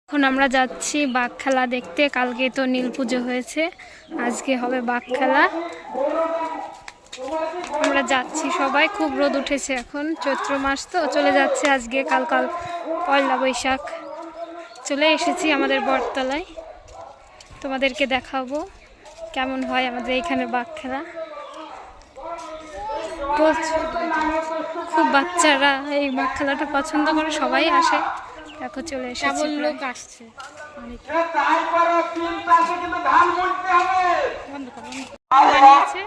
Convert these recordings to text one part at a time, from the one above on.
এখন আমরা যাচ্ছি বাঘ খেলা দেখতে। কালকে তো নীল পুজো হয়েছে, আজকে হবে বাঘ খেলা। আমরা যাচ্ছি সবাই, খুব রোদ উঠেছে, এখন চৈত্র মাস তো চলে যাচ্ছে আজকে। কাল পয়লা বৈশাখ। চলে এসেছি আমাদের বটতলায়, তোমাদেরকে দেখাবো কেমন হয় আমাদের এইখানে বাঘ খেলা। খুব বাচ্চারা এই বাঘ খেলাটা পছন্দ করে, সবাই আসে। দেখো চলে এসেছে, লোক আসছে। বানিয়েছে,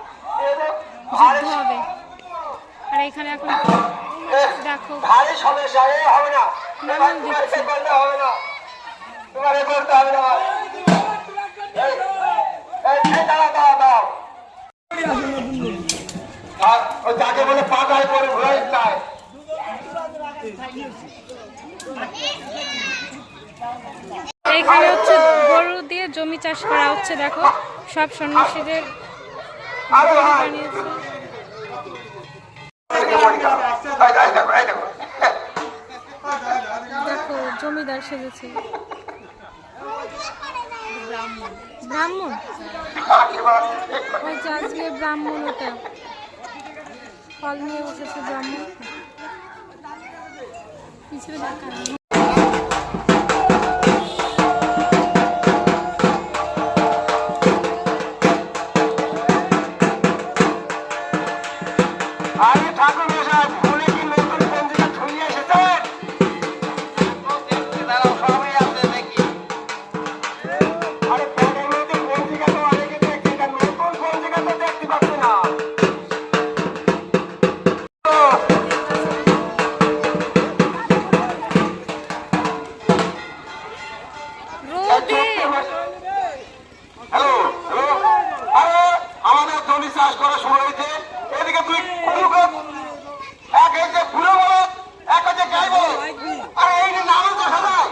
যুদ্ধ হবে। আর এখানে এখন দেখো নমল দিচ্ছে। যাকে বলে পাতায় পরে ঘোরাই যায়। এইখানে হচ্ছে গরু দিয়ে জমি চাষ করা হচ্ছে। দেখো সব সন্ন্যাসীদের বানিয়েছে। দেখো জমিদার সেজেছে, ব্রাহ্মণ। ওই যে আজকে ব্রাহ্মণ, ওটা ফল নিয়ে বসেছে ব্রাহ্মণ। পিছনে দেখা চাষ করা শুরু হয়েছে। এদিকে তুই এক হচ্ছে ফুলো বলো, এক হচ্ছে গাই বলো। আর এই যে নামও তো সবাই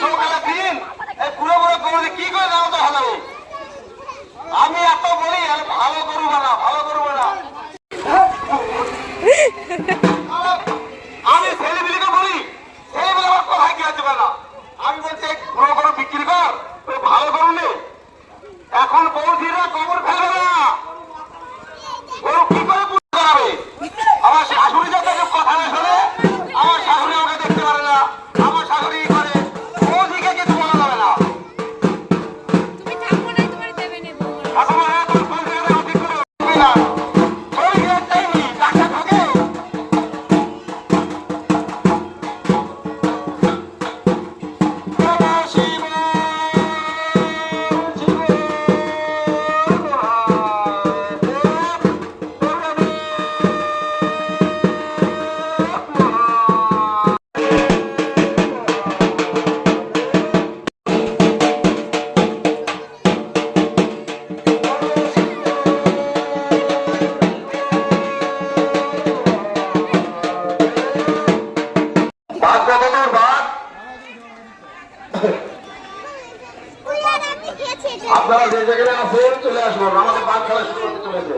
সকালে দিন এই ফুলো বলো তোমাদের কি করে নামও তো হালাবে। আমি এত বলি ভালো করবো না, ভালো করবো না। আমি ছেলেপিলিকে বলি, ছেলেপিলে আমার কথায় কি হতে পারে না। আমি বলছি পুরো গরু বিক্রি কর, ভালো করুন নেই। এখন বৌদিরা কবর ফেলবে না, গরু কি করে পুজো করাবে। আমার শাশুড়ি যত কথা না শোনে, আমার শাশুড়ি আমাকে দেখতে পারে না, আমার শাশুড়ি করে বৌদিকে কিছু বলা যাবে না। আপনারা যে জায়গায় আছেন চলে আসবেন, আমাদের বাঘ খেলা শুরু করতে চলেছে।